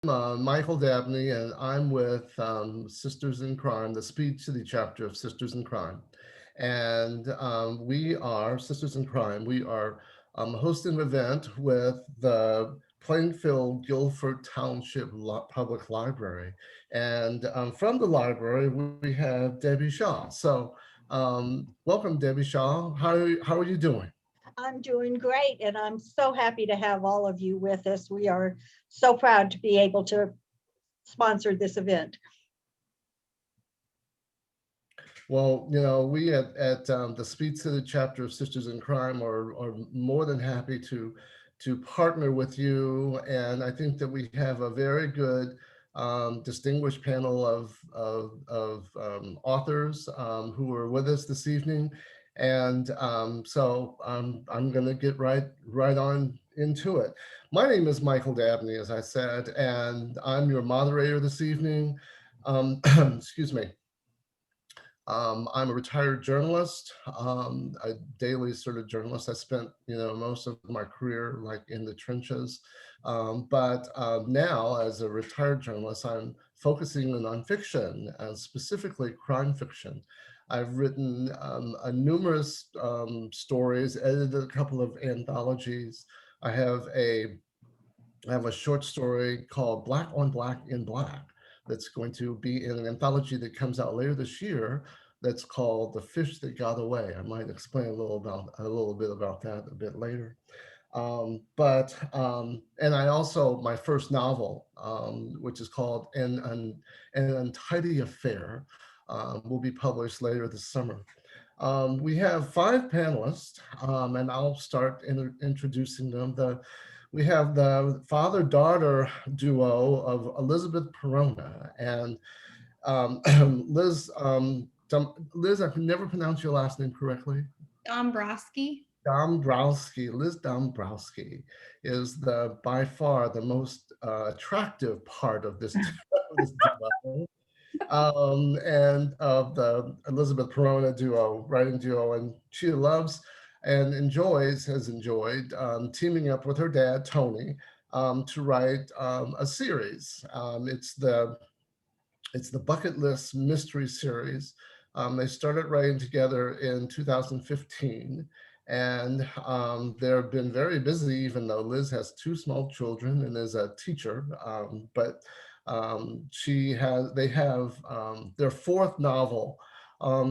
Michael Dabney, and I'm with Sisters in Crime, the Speed City chapter of Sisters in Crime. And we are Sisters in Crime. We are hosting an event with the Plainfield Guilford Township Public Library. And from the library, we have Debbie Shaw. So welcome, Debbie Shaw. How are you doing? I'm doing great, and I'm so happy to have all of you with us. We are so proud to be able to sponsor this event. Well, we at the Speed City chapter of Sisters in Crime are more than happy to partner with you, and I think that we have a very good distinguished panel of authors who are with us this evening, and I'm going to get right on into it. My name is Michael Dabney, as I said, and I'm your moderator this evening. Excuse me. I'm a retired journalist, a daily sort of journalist. I spent, most of my career like in the trenches. But now, as a retired journalist, I'm focusing on nonfiction, specifically crime fiction. I've written numerous stories, edited a couple of anthologies. I have a I have a short story called Black on Black in Black that's going to be in an anthology that comes out later this year that's called The Fish That Got Away. I might explain a little bit about that a bit later. And I also, my first novel, which is called An Untidy Affair, will be published later this summer. We have five panelists, and I'll start introducing them. We have the father-daughter duo of Elizabeth Perona and Liz. Liz, I can never pronounce your last name correctly. Dombrowski. Dombrowski. Liz Dombrowski is by far the most attractive part of this, this duo. And of the Elizabeth Perona duo, writing duo, and she loves and has enjoyed teaming up with her dad, Tony, to write a series. It's the Bucket List Mystery Series. They started writing together in 2015, and they've been very busy, even though Liz has two small children and is a teacher. But they have their fourth novel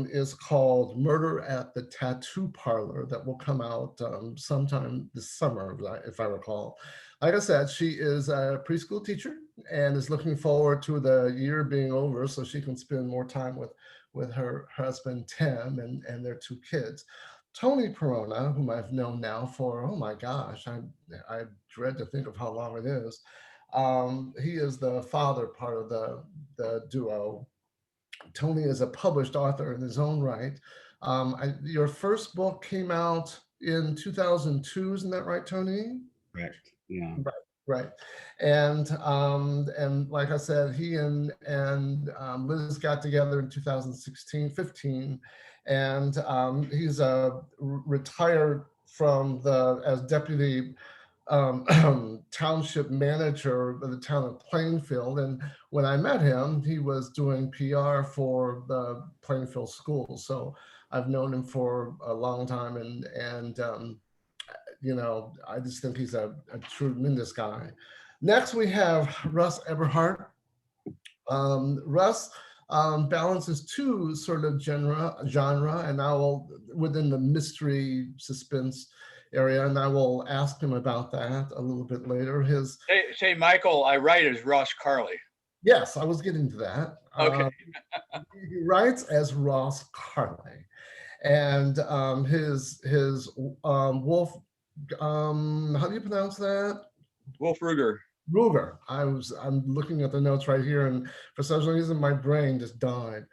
is called Murder at the Tattoo Parlor that will come out sometime this summer, if I recall. Like I said, she is a preschool teacher and is looking forward to the year being over so she can spend more time with her husband, Tim, and their two kids. Tony Perona, whom I've known now for, oh my gosh, I dread to think of how long it is. He is the father part of the duo. Tony is a published author in his own right. Your first book came out in 2002, isn't that right, Tony? Correct. Yeah. Right, right. And like I said, he and Liz got together in 2016, 15, and he's retired from as deputy township manager of the town of Plainfield. And when I met him, he was doing PR for the Plainfield schools. So I've known him for a long time, and I just think he's a tremendous guy. Next, we have Russ Eberhardt. Russ balances two sort of genre, and I will, within the mystery suspense area, and I will ask him about that a little bit later. Say, Michael, I write as Ross Carley. Yes, I was getting to that. Okay. He writes as Ross Carley, and his Wolf. How do you pronounce that? Wolf Ruger. Ruger. I'm looking at the notes right here, and for some reason my brain just died.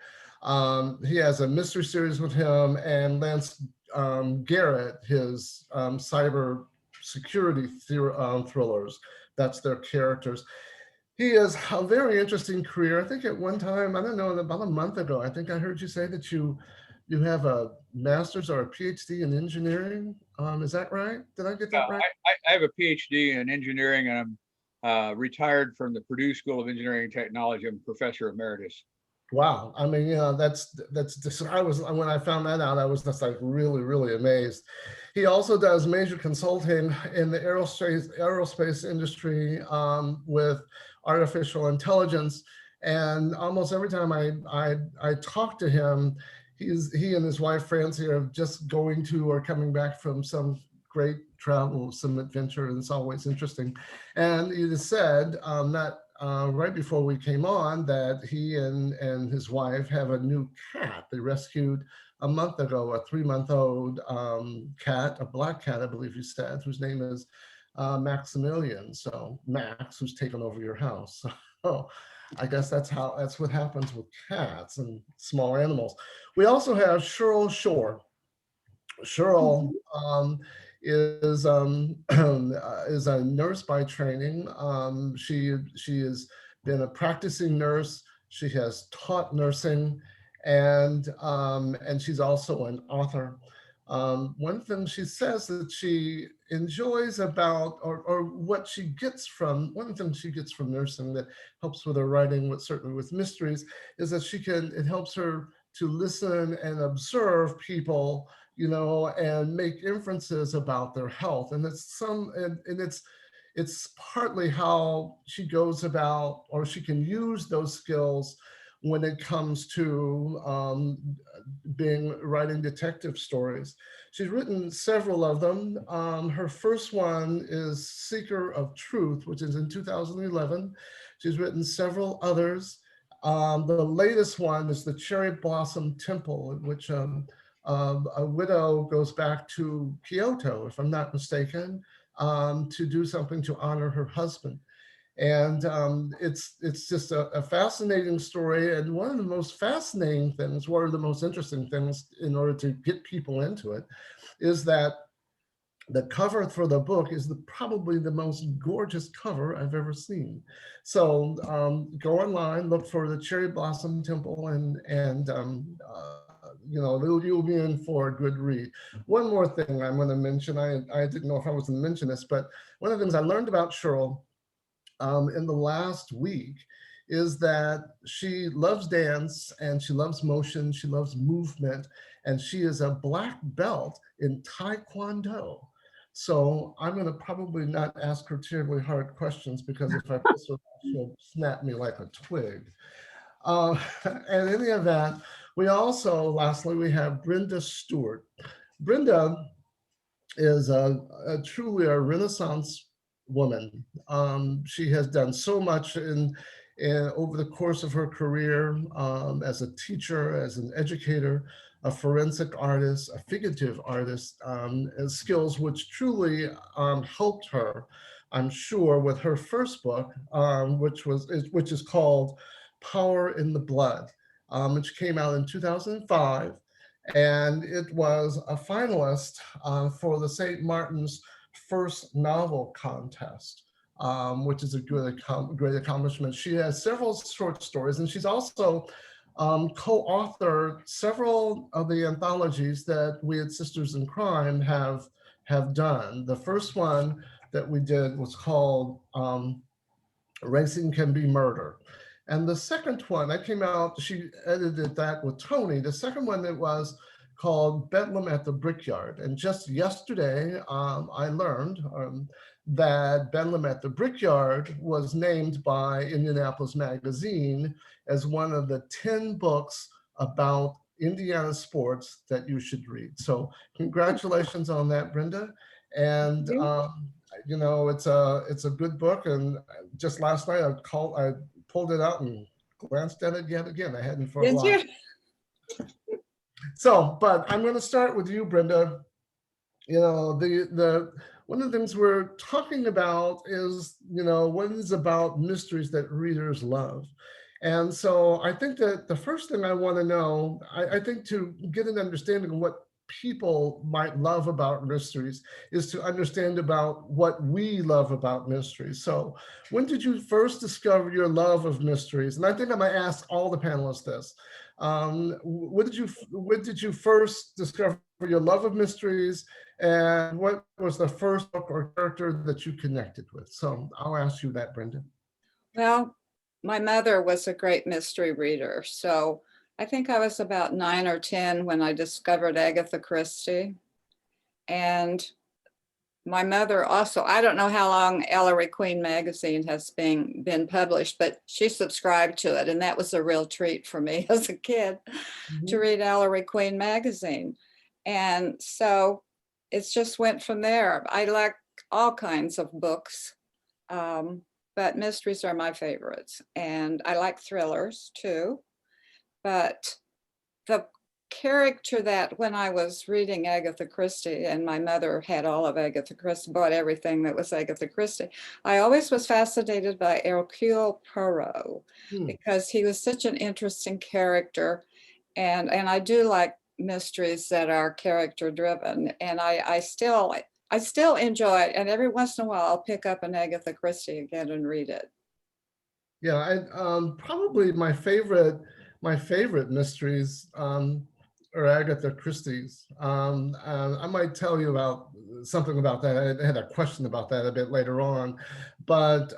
He has a mystery series with him and Lance Garrett, his cyber security thrillers. That's their characters. He has a very interesting career. I think at one time, I don't know, about a month ago, I think I heard you say that you have a master's or a PhD in engineering. Is that right? Did I get that right? I have a PhD in engineering, and retired from the Purdue School of Engineering and Technology. I'm professor emeritus. Wow. I mean, that's just, when I found that out, I was just like really amazed. He also does major consulting in the aerospace industry with artificial intelligence. And almost every time I talk to him, he and his wife Francie are just going to or coming back from some great travel, some adventure, and it's always interesting. And he said that right before we came on that he and his wife have a new cat they rescued a month ago, a 3-month-old cat, a black cat, I believe you said, whose name is Maximilian. So Max, who's taken over your house. So I guess that's what happens with cats and small animals. We also have Cheryl Shore. Cheryl is is a nurse by training. She has been a practicing nurse. She has taught nursing, and she's also an author. One thing she says that she enjoys about, or what she gets from, one thing she gets from nursing that helps with her writing, certainly with mysteries, is that it helps her to listen and observe people, and make inferences about their health. And it's partly how she goes about, or she can use those skills when it comes to writing detective stories. She's written several of them. Her first one is Seeker of Truth, which is in 2011. She's written several others. The latest one is the Cherry Blossom Temple, in which a widow goes back to Kyoto, if I'm not mistaken, to do something to honor her husband. And it's just a fascinating story. And one of the most fascinating things, one of the most interesting things in order to get people into it, is that the cover for the book is probably the most gorgeous cover I've ever seen. So go online, look for the Cherry Blossom Temple, and you'll be in for a good read. One more thing I'm going to mention, I didn't know if I was going to mention this, but one of the things I learned about Cheryl in the last week is that she loves dance and she loves motion, she loves movement, and she is a black belt in Taekwondo. So I'm going to probably not ask her terribly hard questions, because if I piss her off, she'll snap me like a twig. In any event, lastly, we have Brenda Stewart. Brenda is truly a Renaissance woman. She has done so much over the course of her career, as a teacher, as an educator, a forensic artist, a figurative artist, and skills which truly helped her, I'm sure, with her first book, which is called Power in the Blood, which came out in 2005. And it was a finalist for the St. Martin's first novel contest, which is a great accomplishment. She has several short stories, and she's also co-authored several of the anthologies that we at Sisters in Crime have done. The first one that we did was called Racing Can Be Murder. And the second one that came out, she edited that with Tony. The second one that was called Bedlam at the Brickyard. And just yesterday, I learned that Bedlam at the Brickyard was named by Indianapolis Magazine as one of the 10 books about Indiana sports that you should read. So congratulations on that, Brenda. And it's a good book. And just last night I pulled it out and glanced at it yet again. I hadn't for a while. So, but I'm going to start with you, Brenda. The one of the things we're talking about is, what is about mysteries that readers love. And so I think that the first thing I want to know, I think to get an understanding of what people might love about mysteries is to understand about what we love about mysteries. So when did you first discover your love of mysteries? And I think I'm gonna ask all the panelists this. When did you first discover your love of mysteries, and what was the first book or character that you connected with? So I'll ask you that, Brenda. Well, my mother was a great mystery reader. So I think I was about 9 or 10 when I discovered Agatha Christie. And my mother also, I don't know how long Ellery Queen magazine has been published, but she subscribed to it. And that was a real treat for me as a kid to read Ellery Queen magazine. And so it's just went from there. I like all kinds of books, but mysteries are my favorites. And I like thrillers too. But the character that when I was reading Agatha Christie, and my mother had all of Agatha Christie, bought everything that was Agatha Christie, I always was fascinated by Hercule Poirot because he was such an interesting character. And I do like mysteries that are character driven. And I still enjoy it. And every once in a while I'll pick up an Agatha Christie again and read it. Yeah, probably my favorite mysteries are Agatha Christie's. I might tell you about something about that. I had a question about that a bit later on. But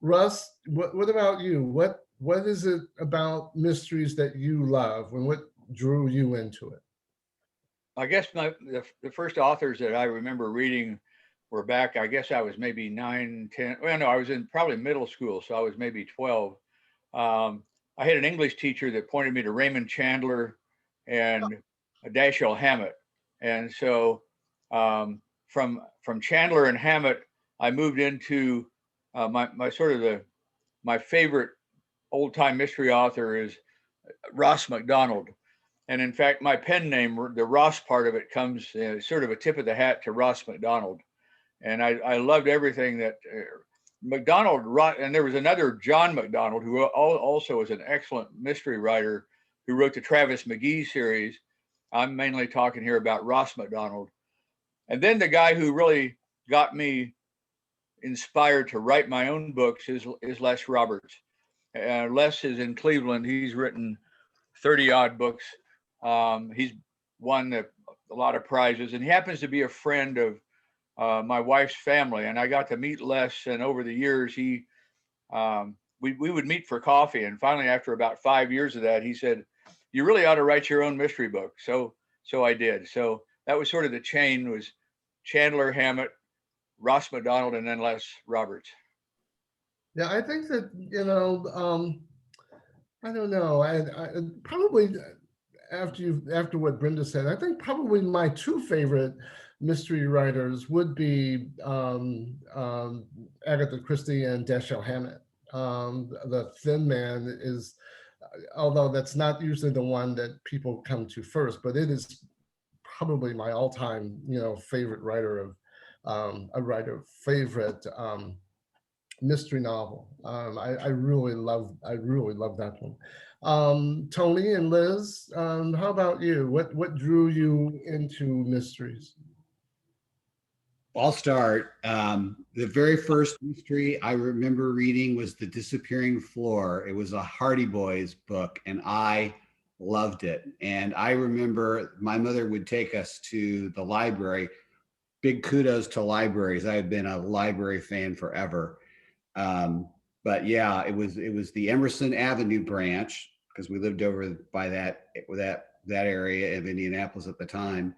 Russ, what about you? What is it about mysteries that you love, and what drew you into it? I guess the first authors that I remember reading were back, I guess I was maybe 9, 10. Well, no, I was in probably middle school, so I was maybe 12. I had an English teacher that pointed me to Raymond Chandler and Dashiell Hammett. And so from Chandler and Hammett, I moved into my favorite old time mystery author is Ross MacDonald. And in fact, my pen name, the Ross part of it, comes sort of a tip of the hat to Ross MacDonald. And I loved everything that MacDonald wrote. And there was another John MacDonald who also was an excellent mystery writer who wrote the Travis McGee series. I'm mainly talking here about Ross MacDonald. And then the guy who really got me inspired to write my own books is Les Roberts. Les is in Cleveland. He's written 30 odd books. He's won a lot of prizes, and he happens to be a friend of my wife's family. And I got to meet Les, and over the years, we would meet for coffee. And finally, after about 5 years of that, he said, "You really ought to write your own mystery book." So I did. So that was sort of the chain: was Chandler, Hammett, Ross MacDonald, and then Les Roberts. Yeah, I think that, I don't know. I probably after what Brenda said, I think probably my two favorite mystery writers would be Agatha Christie and Dashiell Hammett. The Thin Man is, although that's not usually the one that people come to first, but it is probably my all-time, favorite writer of favorite mystery novel. I really love that one. Tony and Liz, how about you? What drew you into mysteries? I'll start. The very first mystery I remember reading was The Disappearing Floor. It was a Hardy Boys book, and I loved it. And I remember my mother would take us to the library. Big kudos to libraries. I have been a library fan forever. But yeah, it was the Emerson Avenue branch, because we lived over by that area of Indianapolis at the time.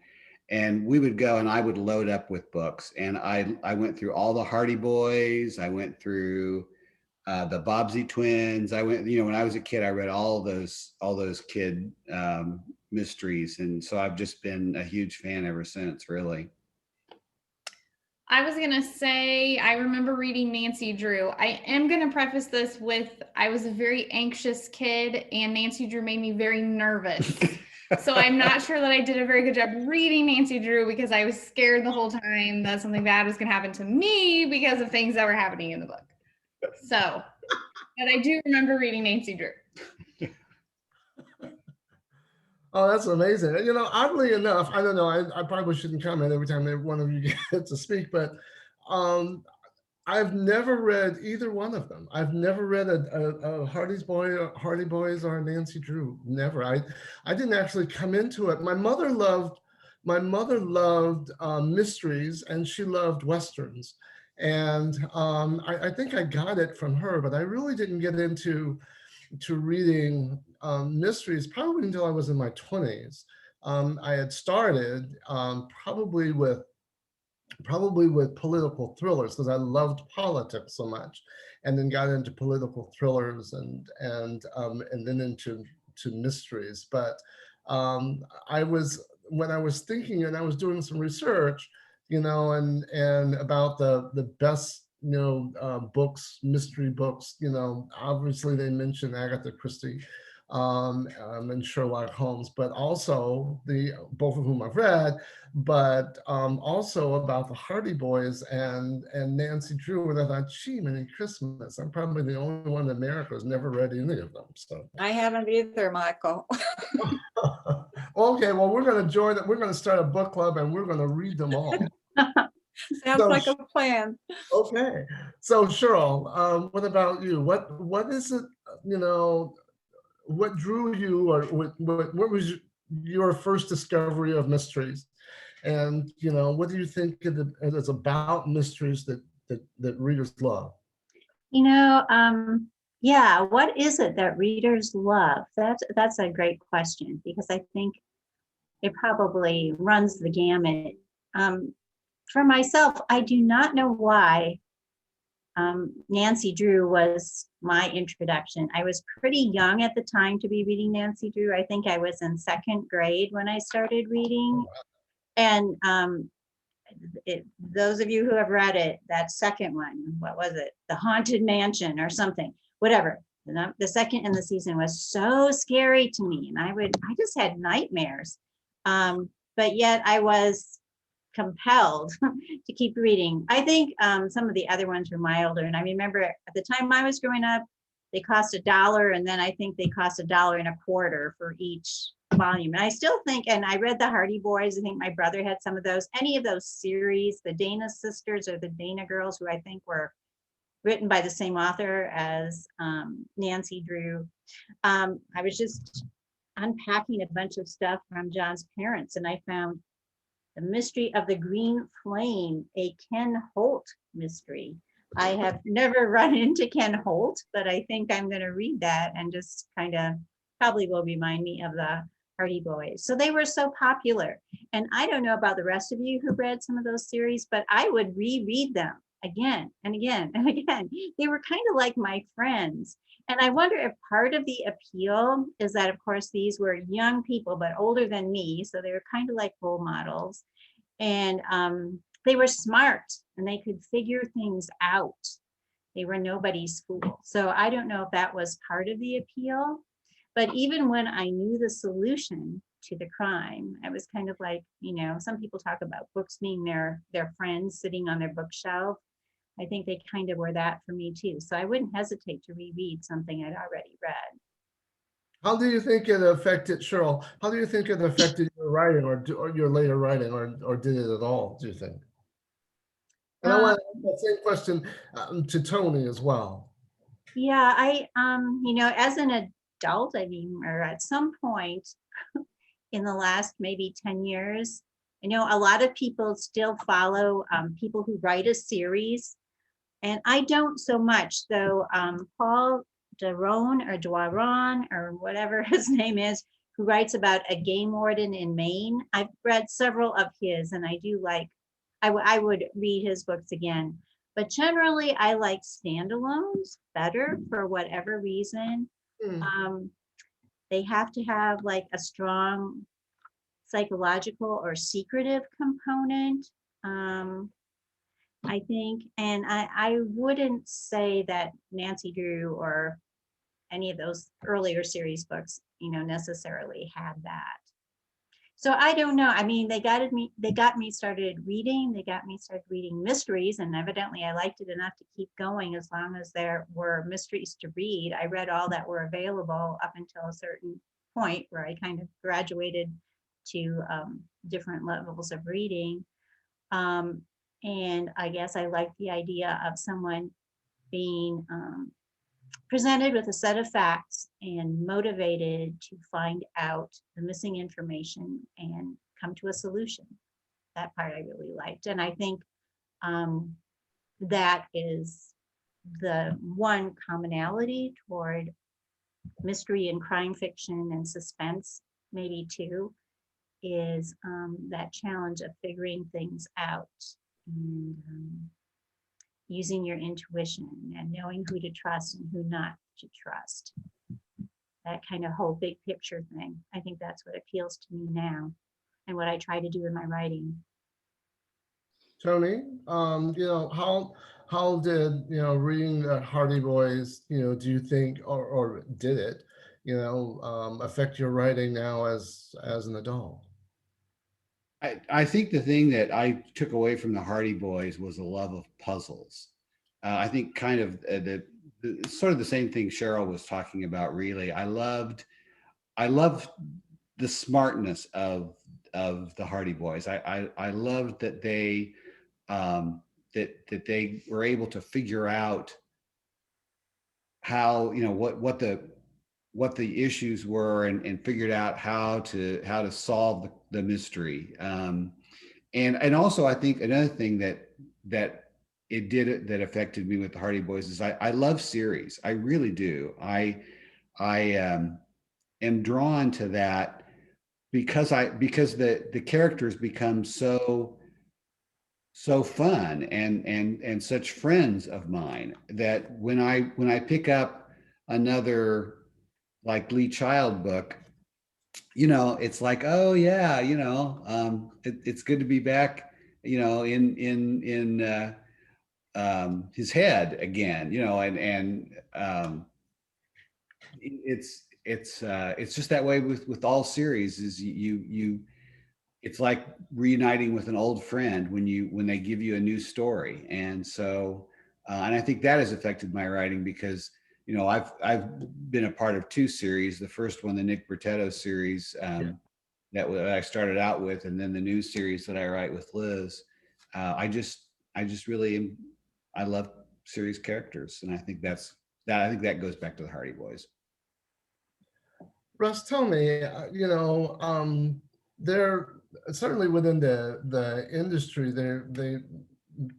And we would go and I would load up with books. And I went through all the Hardy Boys. I went through the Bobbsey twins. I went, when I was a kid, I read all those kid mysteries. And so I've just been a huge fan ever since, really. I was going to say, I remember reading Nancy Drew. I am going to preface this with, I was a very anxious kid and Nancy Drew made me very nervous. So I'm not sure that I did a very good job reading Nancy Drew because I was scared the whole time that something bad was going to happen to me because of things that were happening in the book. So, but I do remember reading Nancy Drew. Oh, that's amazing. You know, oddly enough, I don't know, I probably shouldn't comment every time that one of you get to speak, but um, I've never read either one of them. I've never read a Hardy Boys or a Nancy Drew. Never. I didn't actually come into it. My mother loved mysteries, and she loved westerns, and I think I got it from her. But I really didn't get into reading mysteries probably until I was in my 20s. I had started probably with political thrillers because I loved politics so much, and then got into political thrillers and then into mysteries. But I was when I was thinking and I was doing some research, and about the best books, mystery books. Obviously they mentioned Agatha Christie and Sherlock Holmes, but also both of whom I've read, but also about the Hardy Boys and Nancy Drew. And I thought, gee, many Christmas. I'm probably the only one in America who's never read any of them. So I haven't either, Michael. okay, well, we're going to join it. We're going to start a book club and we're going to read them all. Sounds So, like a plan. okay. So Cheryl, what about you? What is it, what drew you, or what was your first discovery of mysteries? And what do you think it is about mysteries that readers love? Yeah, what is it that readers love? That's a great question, because I think it probably runs the gamut. For myself, I do not know why Nancy Drew was my introduction. I was pretty young at the time to be reading Nancy Drew. I think I was in second grade when I started reading. And those of you who have read it, that second one, what was it? The Haunted Mansion or something, whatever. The second in the season was so scary to me. And I just had nightmares. But yet I was compelled to keep reading. I think some of the other ones were milder. And I remember at the time I was growing up, they cost $1, and then I think they cost $1.25 for each volume. And I still think, and I read the Hardy Boys. I think my brother had some of those. Any of those series, the Dana sisters or the Dana girls, who I think were written by the same author as Nancy Drew. I was just unpacking a bunch of stuff from John's parents, and I found The Mystery of the Green Flame, a Ken Holt mystery. I have never run into Ken Holt, but I think I'm going to read that and just kind of probably will remind me of the Hardy Boys. So they were so popular. And I don't know about the rest of you who read some of those series, but I would reread them again and again and again. They were kind of like my friends. And I wonder if part of the appeal is that, of course, these were young people, but older than me. So they were kind of like role models. And they were smart and they could figure things out. They were nobody's fool. So I don't know if that was part of the appeal. But even when I knew the solution to the crime, I was kind of like, some people talk about books being their friends sitting on their bookshelf. I think they kind of were that for me too. So I wouldn't hesitate to reread something I'd already read. How do you think it affected, Cheryl? How do you think it affected your writing or your later writing, or did it at all, do you think? And I want to ask that same question to Tony as well. Yeah, as an adult, or at some point in the last maybe 10 years, I know a lot of people still follow people who write a series, and I don't so much, though. Paul Doiron or whatever his name is, who writes about a game warden in Maine. I've read several of his, and I do like, I would read his books again. But generally, I like standalones better for whatever reason. They have to have like a strong psychological or secretive component, I think. And I wouldn't say that Nancy Drew or any of those earlier series books, necessarily had that. So I don't know. I mean, they got me started reading. They got me started reading mysteries, and evidently I liked it enough to keep going as long as there were mysteries to read. I read all that were available up until a certain point where I kind of graduated to different levels of reading. And I guess I like the idea of someone being presented with a set of facts and motivated to find out the missing information and come to a solution. That part I really liked. And I think that is the one commonality toward mystery and crime fiction and suspense, maybe too, is that challenge of figuring things out and using your intuition and knowing who to trust and who not to trust. That kind of whole big picture thing. I think that's what appeals to me now and what I try to do in my writing. Tony, how did, reading the Hardy Boys, do you think, or did it, affect your writing now as an adult? I think the thing that I took away from the Hardy Boys was a love of puzzles. I think kind of the sort of the same thing Cheryl was talking about. Really, I loved the smartness of the Hardy Boys. I loved that they that they were able to figure out how, what the issues were, and figured out how to solve the mystery. And also I think another thing that that affected me with the Hardy Boys is I love series. I really do. I am drawn to that because the characters become so fun and such friends of mine that when I pick up another like Lee Child book, it's like, oh yeah, it's good to be back, in his head again, and it's just that way with all series. Is it's like reuniting with an old friend when they give you a new story. And so and I think that has affected my writing because I've been a part of two series. The first one, the Nick Bertetto series, that I started out with, and then the new series that I write with Liz. I just really I love series characters, and I think that goes back to the Hardy Boys. Russ, tell me, they're certainly within the industry, they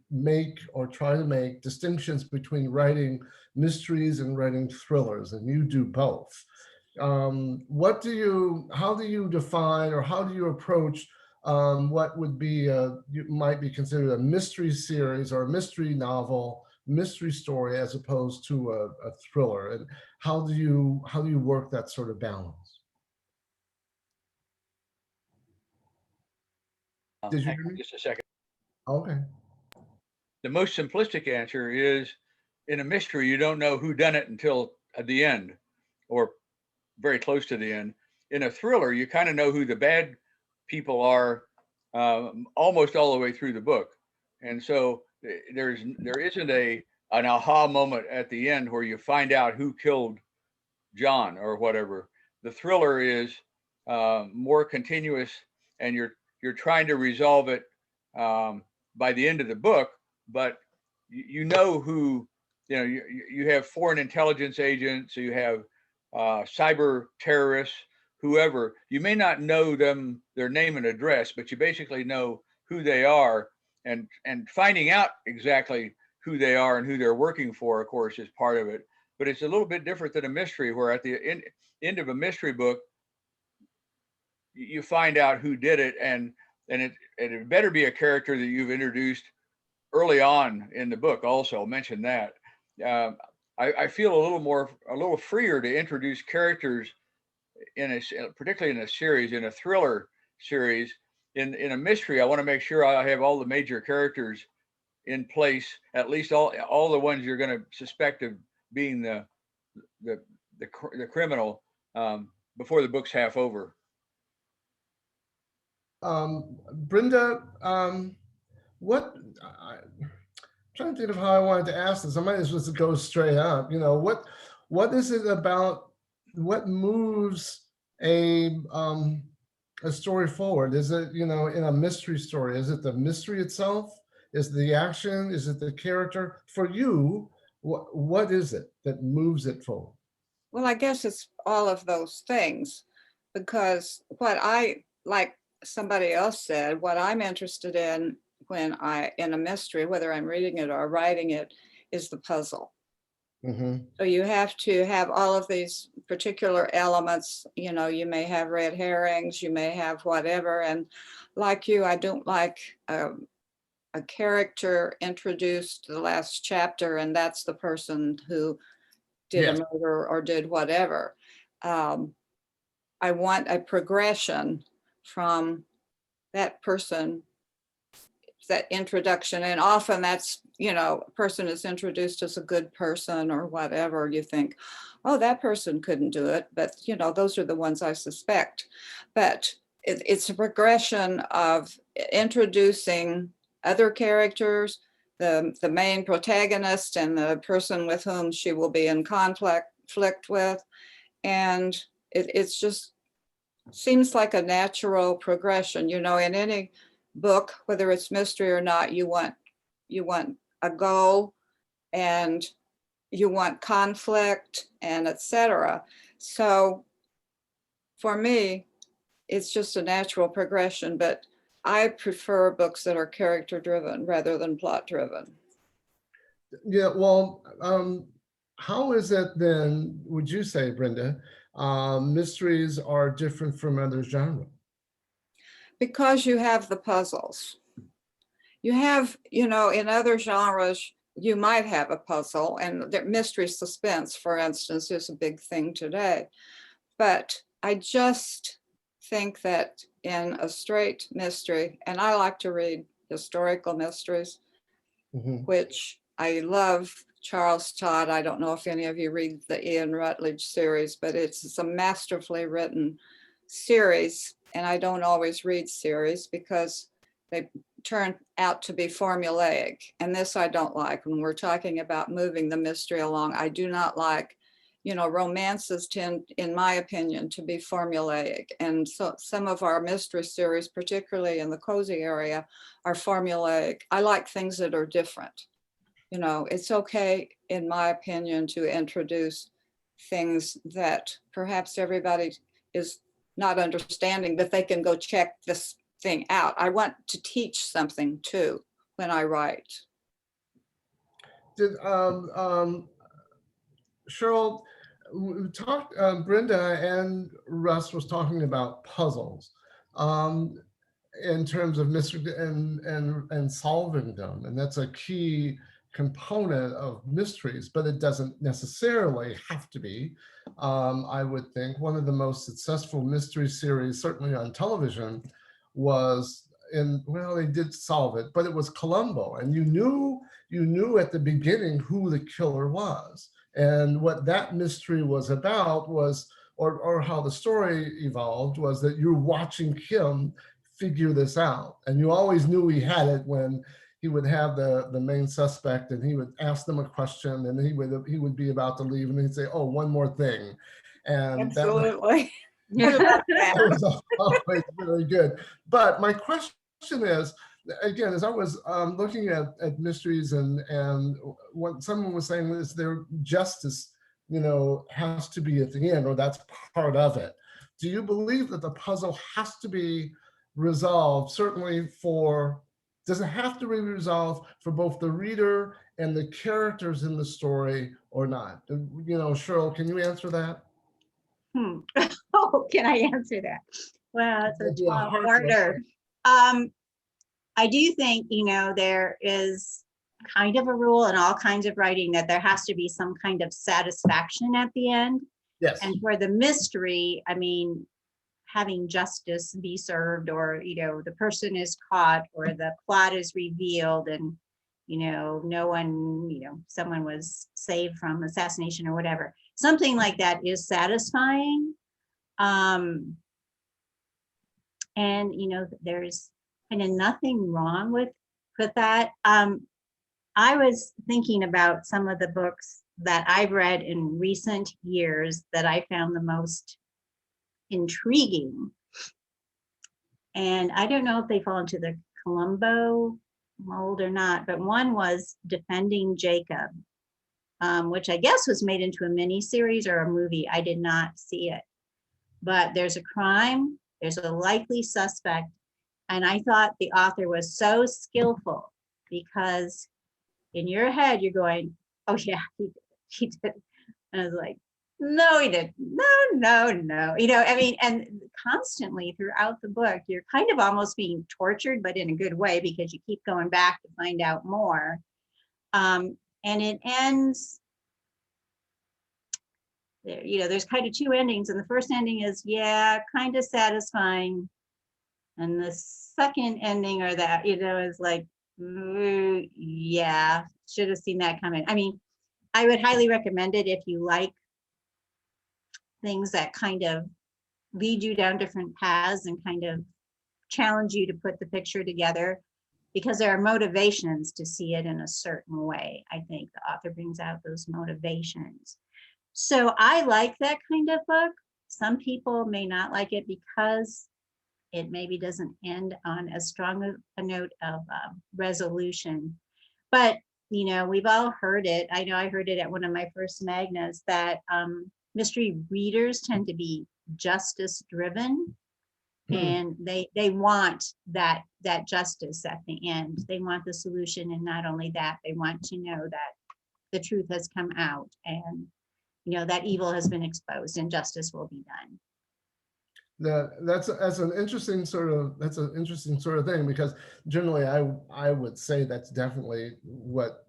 make or try to make distinctions between writing mysteries and writing thrillers, and you do both. How do you define, or how do you approach what would be might be considered a mystery series or a mystery novel, mystery story, as opposed to a thriller? And how do you work that sort of balance? Did you Hang hear on me? just a second. Okay. The most simplistic answer is, in a mystery, you don't know who done it until at the end, or very close to the end. In a thriller, you kind of know who the bad people are almost all the way through the book. And so there isn't an aha moment at the end where you find out who killed John or whatever. The thriller is more continuous, and you're trying to resolve it by the end of the book. But you know who, you have foreign intelligence agents, so you have cyber terrorists, whoever. You may not know their name and address, but you basically know who they are, and finding out exactly who they are and who they're working for, of course, is part of it. But it's a little bit different than a mystery, where at the end of a mystery book, you find out who did it, and it better be a character that you've introduced early on in the book. Also mention that. I feel a little freer to introduce characters particularly in a series, in a thriller series. In a mystery, I want to make sure I have all the major characters in place, at least all the ones you're going to suspect of being the criminal, before the book's half over. Brenda, what I'm trying to think of how I wanted to ask this. I might as well just go straight up. What is it about? What moves a story forward? Is it, in a mystery story, is it the mystery itself? Is it the action? Is it the character? For you, what is it that moves it forward? Well, I guess it's all of those things, because what I, like somebody else said, what I'm interested in in a mystery, whether I'm reading it or writing it, is the puzzle. Mm-hmm. So you have to have all of these particular elements. You may have red herrings, you may have whatever. And like you, I don't like a character introduced the last chapter, and that's the person who did Yes. a murder or did whatever. I want a progression from that person, that introduction. And often that's, a person is introduced as a good person or whatever. You think, oh, that person couldn't do it. But, those are the ones I suspect. But it's a progression of introducing other characters, the main protagonist and the person with whom she will be in conflict with. And it's just seems like a natural progression. In any book, whether it's mystery or not, you want a goal, and you want conflict, and etc. So for me, it's just a natural progression, but I prefer books that are character driven rather than plot driven. Yeah, well, how is it then, would you say, Brenda, mysteries are different from other genres? Because you have the puzzles. You have, in other genres, you might have a puzzle, and the mystery suspense, for instance, is a big thing today. But I just think that in a straight mystery, and I like to read historical mysteries, Mm-hmm. which I love. Charles Todd, I don't know if any of you read the Ian Rutledge series, but it's a masterfully written series. And I don't always read series because they turn out to be formulaic. And this I don't like. When we're talking about moving the mystery along, I do not like, romances tend, in my opinion, to be formulaic. And so some of our mystery series, particularly in the cozy area, are formulaic. I like things that are different. It's okay, in my opinion, to introduce things that perhaps everybody is not understanding, but they can go check this thing out. I want to teach something too when I write. Did Cheryl, we talked, Brenda and Russ was talking about puzzles in terms of mystery and solving them, and that's a key component of mysteries, but it doesn't necessarily have to be. I would think one of the most successful mystery series, certainly on television, was they did solve it, but it was Columbo, and you knew at the beginning who the killer was. And what that mystery was about was, or how the story evolved, was that you're watching him figure this out. And you always knew he had it when he would have the main suspect and he would ask them a question, and he would be about to leave and he'd say, oh, one more thing. And Absolutely. that was always really good. But my question is, again, as I was looking at mysteries and what someone was saying is their justice, has to be at the end, or that's part of it. Do you believe that the puzzle has to be resolved? Certainly does it have to be resolved for both the reader and the characters in the story or not? Cheryl, can you answer that? Oh, can I answer that? Well, it's That'd a be a tall hard order. I do think, there is kind of a rule in all kinds of writing that there has to be some kind of satisfaction at the end. Yes. And for the mystery, having justice be served, or, the person is caught, or the plot is revealed, and, no one, someone was saved from assassination or whatever. Something like that is satisfying. And, there's kind of nothing wrong with that. I was thinking about some of the books that I've read in recent years that I found the most intriguing. And I don't know if they fall into the Columbo mold or not, but one was Defending Jacob, which I guess was made into a mini series or a movie. I did not see it, but there's a crime, there's a likely suspect. And I thought the author was so skillful because in your head, you're going, oh yeah, he did. And I was like, no, he didn't. No. I mean, and constantly throughout the book, you're kind of almost being tortured, but in a good way, because you keep going back to find out more. And it ends there, there's kind of two endings. And the first ending is, yeah, kind of satisfying. And the second ending or that, is like, yeah, should have seen that coming. I mean, I would highly recommend it if you like things that kind of lead you down different paths and kind of challenge you to put the picture together, because there are motivations to see it in a certain way. I think the author brings out those motivations. So I like that kind of book. Some people may not like it because it maybe doesn't end on as strong a note of resolution. But, we've all heard it. I know I heard it at one of my first magnas that mystery readers tend to be justice driven, and they want that justice at the end. They want the solution, and not only that, they want to know that the truth has come out, and that evil has been exposed and justice will be done. That's an interesting sort of thing, because generally I would say that's definitely what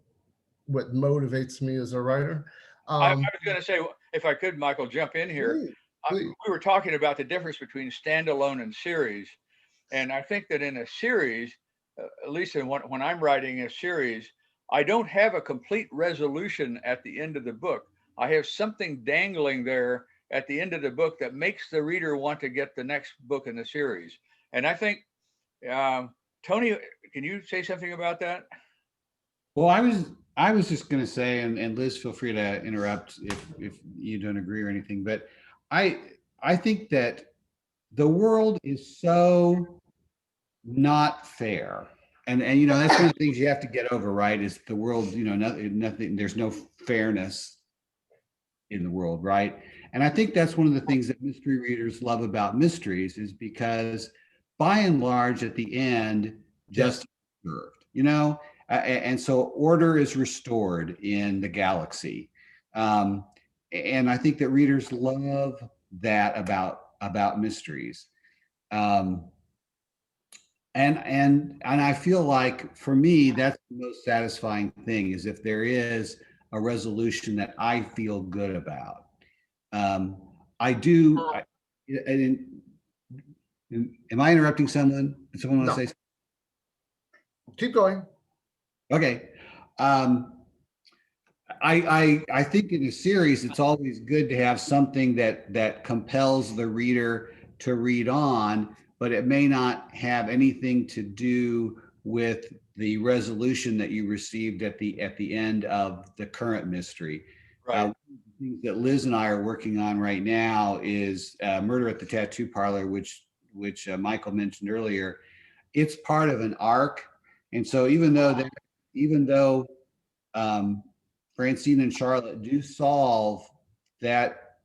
motivates me as a writer. I was going to say, if I could, Michael, jump in here. Please. We were talking about the difference between standalone and series. And I think that in a series, at least when I'm writing a series, I don't have a complete resolution at the end of the book. I have something dangling there at the end of the book that makes the reader want to get the next book in the series. And I think, Tony, can you say something about that? Well, I was just going to say, and Liz, feel free to interrupt if you don't agree or anything, but I think that the world is so not fair. And that's one of the things you have to get over, right? Is the world, nothing, there's no fairness in the world, right? And I think that's one of the things that mystery readers love about mysteries, is because by and large, at the end, justice is served, and so order is restored in the galaxy. And I think that readers love that about mysteries. And I feel like, for me, that's the most satisfying thing, is if there is a resolution that I feel good about. I do. Am I interrupting someone? Does someone want to say something? Keep going. Okay. I think in a series, it's always good to have something that compels the reader to read on, but it may not have anything to do with the resolution that you received at the end of the current mystery. Right. One of the things that Liz and I are working on right now is Murder at the Tattoo Parlor, which Michael mentioned earlier. It's part of an arc, and so even though Francine and Charlotte do solve that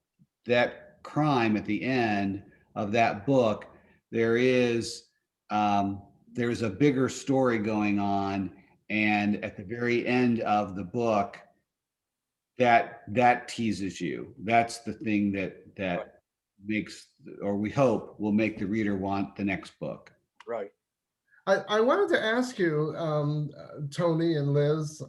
crime at the end of that book, there's a bigger story going on, and at the very end of the book, that teases you. That's the thing that makes, or we hope will make, the reader want the next book. Right. I wanted to ask you, Tony and Liz,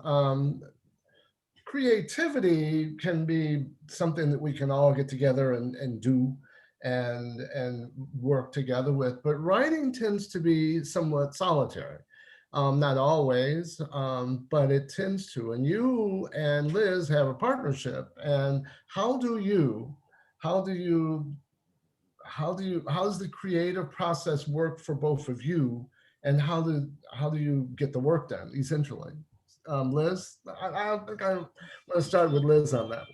creativity can be something that we can all get together and do and work together with, but writing tends to be somewhat solitary. Not always, but it tends to. And you and Liz have a partnership. And how does the creative process work for both of you? And how do you get the work done, essentially? Liz, I think I want to start with Liz on that.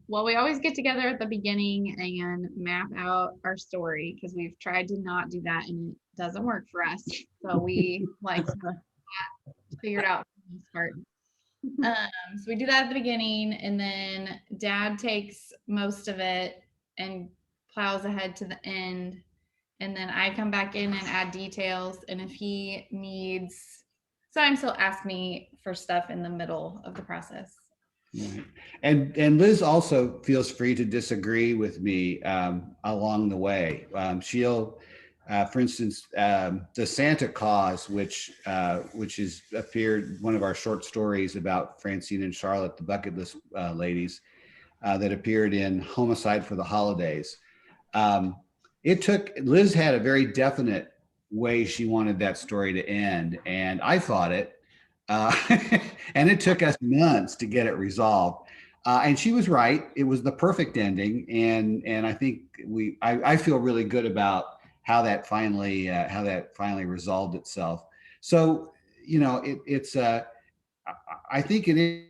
Well, we always get together at the beginning and map out our story because we've tried to not do that and it doesn't work for us. So we like to figure it out for the most part. So we do that at the beginning, and then Dad takes most of it and plows ahead to the end. And then I come back in and add details. And if he needs, sometimes he'll ask me for stuff in the middle of the process. Right. And Liz also feels free to disagree with me along the way. She'll, for instance, the Santa Claus, which is appeared one of our short stories about Francine and Charlotte, the bucket list ladies, that appeared in Homicide for the Holidays. It took, Liz had a very definite way she wanted that story to end, and I fought it. And it took us months to get it resolved. And she was right. It was the perfect ending. And I think I feel really good about how that finally resolved itself. So, you know, I think it is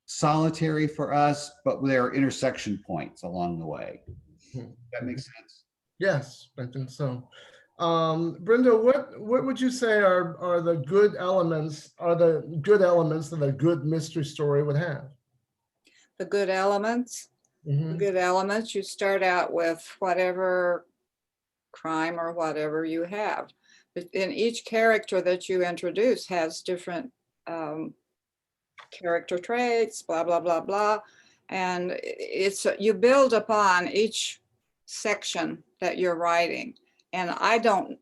solitary for us, but there are intersection points along the way. That makes sense. Yes, I think so. Brenda, what would you say are the good elements, that a good mystery story would have? The good elements. The good elements, you start out with whatever crime or whatever you have. But in each character that you introduce has different character traits, blah, blah, blah, blah. And you build upon each section that you're writing. And I do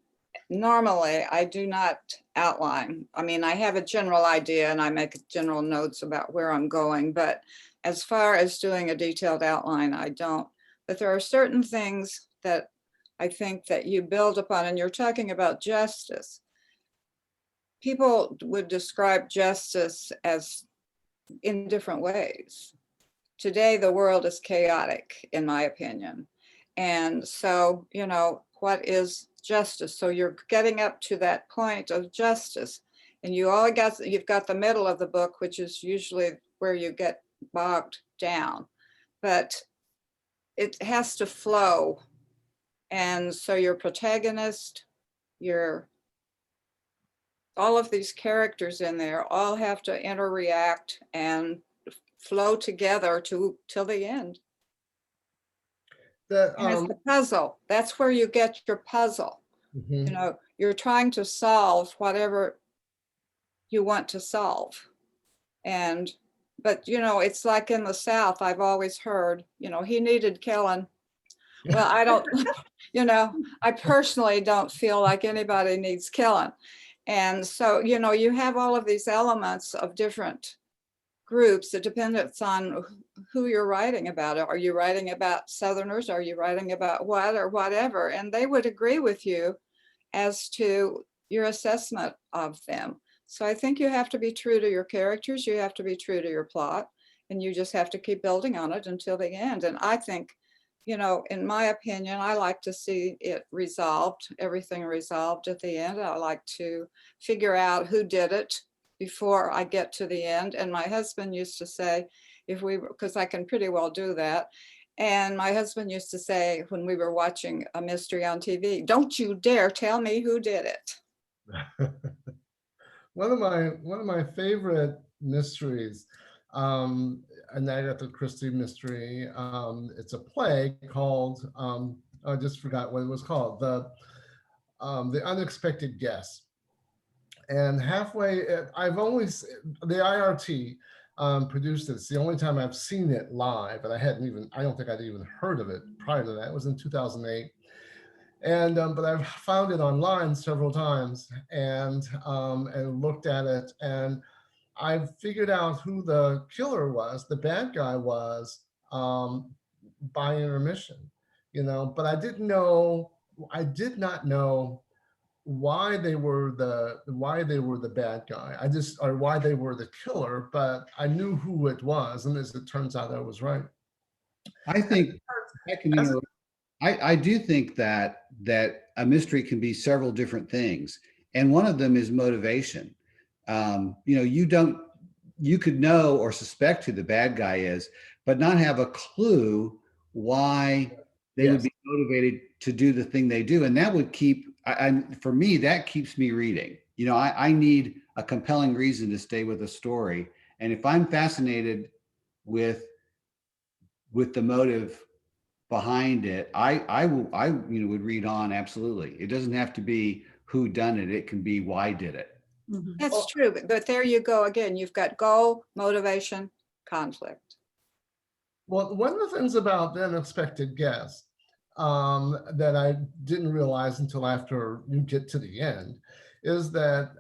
not outline. I mean, I have a general idea and I make general notes about where I'm going, but as far as doing a detailed outline, I don't. But there are certain things that I think that you build upon, and you're talking about justice. People would describe justice as in different ways. Today, the world is chaotic, in my opinion. And so, you know, what is justice? So you're getting up to that point of justice, and you've got the middle of the book, which is usually where you get bogged down, but it has to flow. And so your protagonist, all of these characters in there all have to interact and flow together till the end. And it's the puzzle. That's where you get your puzzle. You know, you're trying to solve whatever you want to solve. But you know, it's like in the South, I've always heard, you know, he needed killing. Well, I don't, you know, I personally don't feel like anybody needs killing. And so, you know, you have all of these elements of different groups. It depends on who you're writing about. Are you writing about Southerners? Are you writing about what or whatever? And they would agree with you as to your assessment of them. So I think you have to be true to your characters. You have to be true to your plot, and you just have to keep building on it until the end. And I think, you know, in my opinion, I like to see it resolved, everything resolved at the end. I like to figure out who did it before I get to the end. And my husband used to say, because I can pretty well do that. And my husband used to say, when we were watching a mystery on TV, don't you dare tell me who did it. One of my favorite mysteries, an Agatha Christie mystery. It's a play called, I just forgot what it was called, The Unexpected Guest. And halfway, the IRT produced it. It's the only time I've seen it live, and I don't think I'd even heard of it prior to that. It was in 2008. And but I've found it online several times and looked at it, and I figured out who the killer was, the bad guy was, by intermission, you know. But I did not know why they were the bad guy. Or why they were the killer, but I knew who it was, and as it turns out, I was right. I think I do think that a mystery can be several different things, and one of them is motivation. You know, you could know or suspect who the bad guy is, but not have a clue why they would Yes. be motivated to do the thing they do. And that would keep, for me, that keeps me reading. You know, I need a compelling reason to stay with a story. And if I'm fascinated with the motive behind it, I would read on. Absolutely. It doesn't have to be who done it. It can be why did it. Mhm. That's true, but there you go again. You've got goal, motivation, conflict. Well, one of the things about the unexpected guest that I didn't realize until after you get to the end is that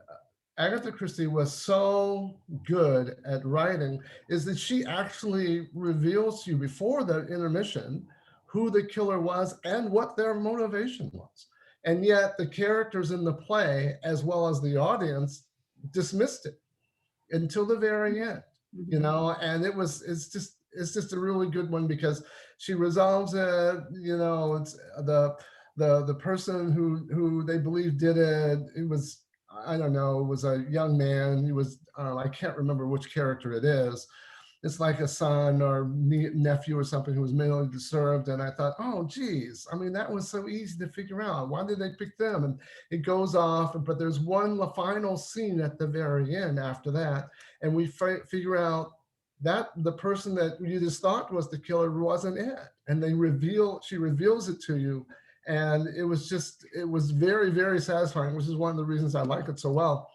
Agatha Christie was so good at writing is that she actually reveals to you before the intermission who the killer was and what their motivation was. And yet the characters in the play, as well as the audience, dismissed it until the very end, you know, and it's just a really good one because she resolves it, you know, it's the person who they believe did it. It was, I don't know, it was a young man. He was, I can't remember which character it is. It's like a son or nephew or something who was mentally disturbed. And I thought, oh, geez, I mean, that was so easy to figure out. Why did they pick them? And it goes off, but there's one final scene at the very end after that. And we figure out that the person that you just thought was the killer wasn't it. And she reveals it to you. And it was very, very satisfying, which is one of the reasons I like it so well.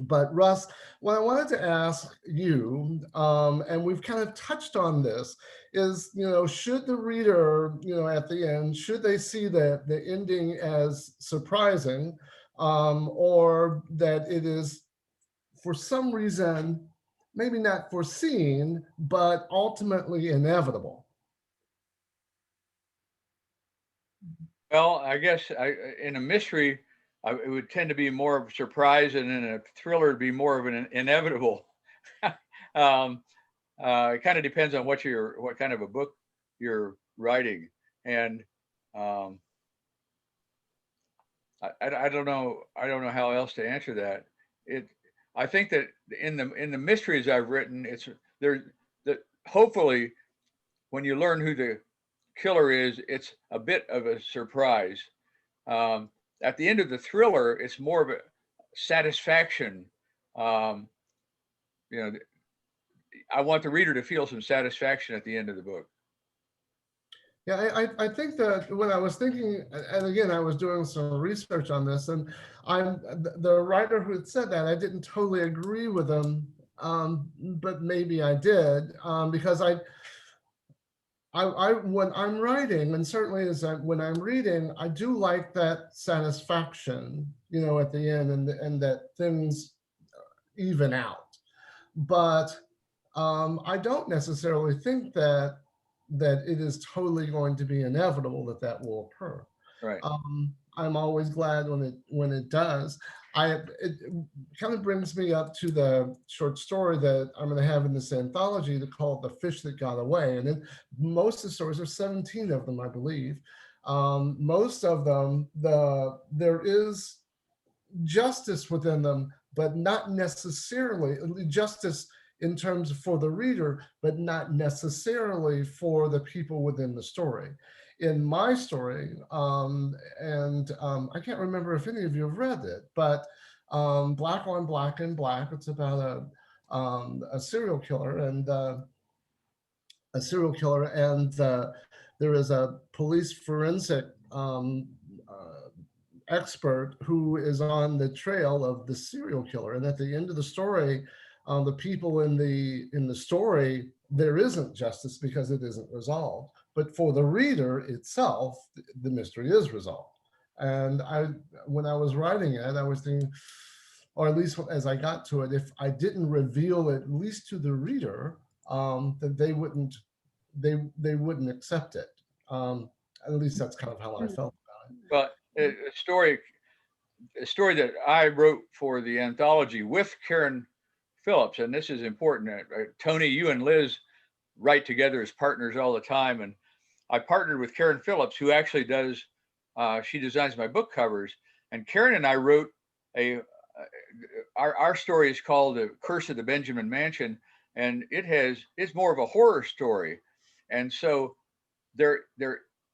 But Russ, what I wanted to ask you, and we've kind of touched on this, is, you know, should the reader, you know, at the end, should they see the ending as surprising, or that it is for some reason, maybe not foreseen, but ultimately inevitable? Well, I guess in a mystery, it would tend to be more of a surprise, and in a thriller, it'd be more of an inevitable. It kind of depends on what kind of a book you're writing, and I don't know. I don't know how else to answer that. I think that in the mysteries I've written, it's there that hopefully when you learn who the killer is, it's a bit of a surprise. At the end of the thriller, it's more of a satisfaction. Um, you know, I want the reader to feel some satisfaction at the end of the book. Yeah, I think that when I was thinking, and again, I was doing some research on this, and the writer who had said that, I didn't totally agree with him, but maybe I did, because I when I'm writing, and certainly when I'm reading, I do like that satisfaction, you know, at the end, and that things even out. But I don't necessarily think that it is totally going to be inevitable that will occur. Right. I'm always glad when it does. It kind of brings me up to the short story that I'm going to have in this anthology called "The Fish That Got Away," and then most of the stories, there's 17 of them, I believe. Most of them, there is justice within them, but not necessarily justice in terms for the reader, but not necessarily for the people within the story. In my story, I can't remember if any of you have read it, but Black on Black and Black, it's about a serial killer and there is a police forensic expert who is on the trail of the serial killer. And at the end of the story, the people in the story, there isn't justice because it isn't resolved. But for the reader itself, the mystery is resolved. And when I was writing it, I was thinking, or at least as I got to it, if I didn't reveal it, at least to the reader, that they wouldn't accept it. At least that's kind of how I felt about it. But a story that I wrote for the anthology with Karen Phillips, and this is important. Tony, you and Liz write together as partners all the time, and I partnered with Karen Phillips, who actually she designs my book covers. And Karen and I wrote a our story is called The Curse of the Benjamin Mansion, and it's more of a horror story. And so there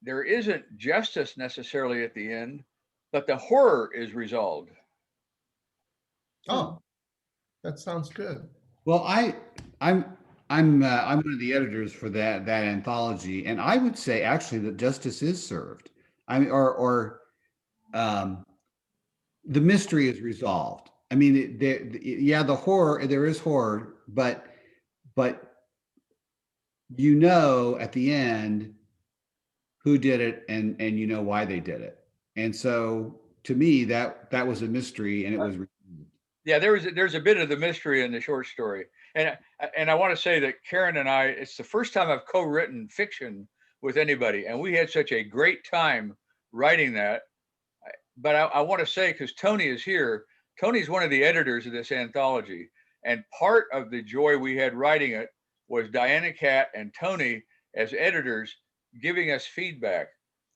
isn't justice necessarily at the end, but the horror is resolved. Oh, that sounds good. Well, I'm one of the editors for that anthology, and I would say actually that justice is served. I mean, or the mystery is resolved. I mean, yeah, the horror, there is horror, but you know at the end who did it, and you know why they did it. And so to me, that was a mystery, and it was. Yeah, there's a bit of the mystery in the short story, and I want to say that Karen and I, it's the first time I've co-written fiction with anybody, and we had such a great time writing that. But I want to say, because Tony is here, Tony's one of the editors of this anthology, and part of the joy we had writing it was Diana Catt and Tony as editors giving us feedback,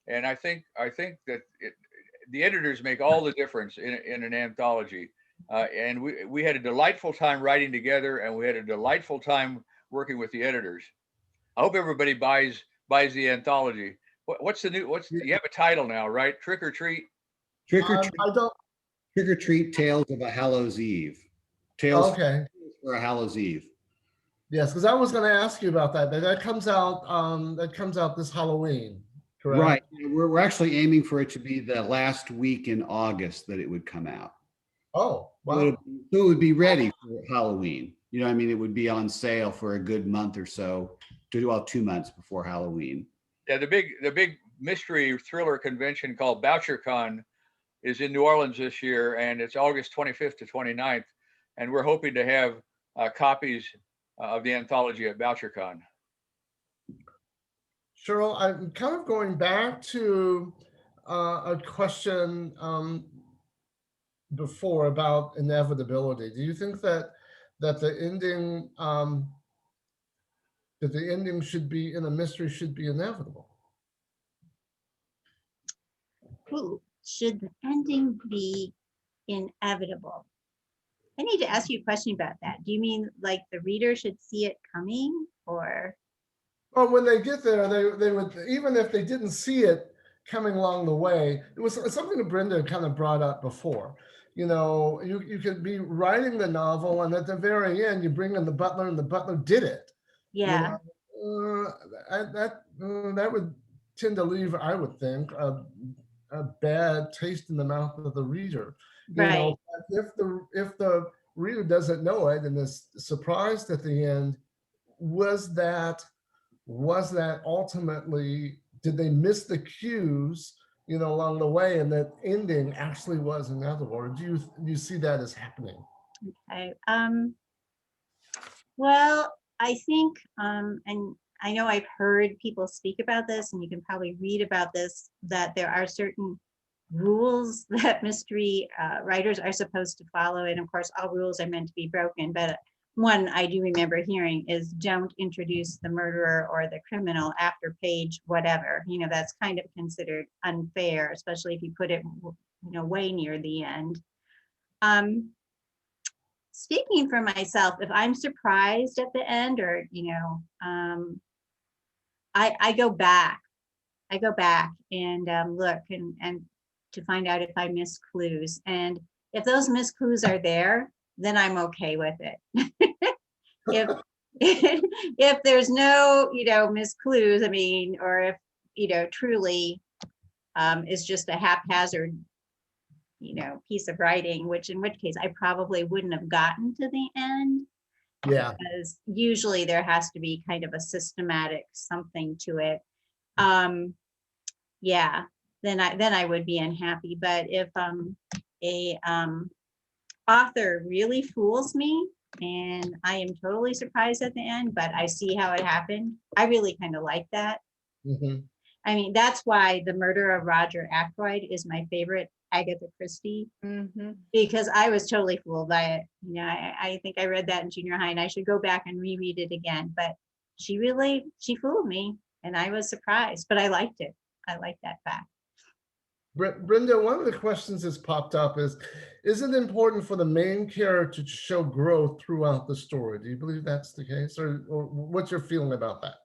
and I think that the editors make all the difference in an anthology. And we had a delightful time writing together, and we had a delightful time working with the editors. I hope everybody buys the anthology. What's you have a title now, right? Trick or Treat. Trick or treat. I don't. Trick or Treat: Tales of a Hallows Eve. Tales Okay. for a Hallows Eve. Yes, because I was going to ask you about that. That comes out. That comes out this Halloween, correct? Right. We're actually aiming for it to be the last week in August that it would come out. Oh, So wow. it would be ready for Halloween. You know, I mean, it would be on sale for a good month or so, 2 months before Halloween. Yeah, the big mystery thriller convention called BoucherCon is in New Orleans this year, and it's August 25th to 29th, and we're hoping to have copies of the anthology at BoucherCon. Cheryl, I'm kind of going back to a question before about inevitability. Do you think that the ending should be in a mystery should be inevitable? Ooh, should the ending be inevitable? I need to ask you a question about that. Do you mean like the reader should see it coming, or? Well, when they get there, they would, even if they didn't see it coming along the way, it was something that Brenda kind of brought up before. You know, you could be writing the novel, and at the very end, you bring in the butler, and the butler did it. Yeah, That would tend to leave, I would think, a bad taste in the mouth of the reader. You right. know, if the reader doesn't know it and is surprised at the end, was that ultimately, did they miss the cues, you know, along the way, and that ending actually was inevitable? Or do you see that as happening? Okay. Well, I think, and I know I've heard people speak about this, and you can probably read about this, that there are certain rules that mystery writers are supposed to follow. And of course, all rules are meant to be broken. But one I do remember hearing is don't introduce the murderer or the criminal after page whatever. You know, that's kind of considered unfair, especially if you put it, you know, way near the end. Speaking for myself, if I'm surprised at the end, or, you know, I go back and look and to find out if I miss clues. And if those missed clues are there, then I'm okay with it. If if there's no, you know, missed clues, I mean, or if, you know, truly it's just a haphazard, you know, piece of writing, in which case I probably wouldn't have gotten to the end. Yeah. Because usually there has to be kind of a systematic something to it. Yeah, then I would be unhappy. But if a author really fools me and I am totally surprised at the end, but I see how it happened, I really kind of like that. Mm-hmm. I mean, that's why The Murder of Roger Ackroyd is my favorite Agatha Christie, because I was totally fooled by it. You know, I think I read that in junior high, and I should go back and reread it again. But she fooled me, and I was surprised, but I liked it. I liked that fact. Brenda, one of the questions that's popped up is it important for the main character to show growth throughout the story? Do you believe that's the case, or what's your feeling about that?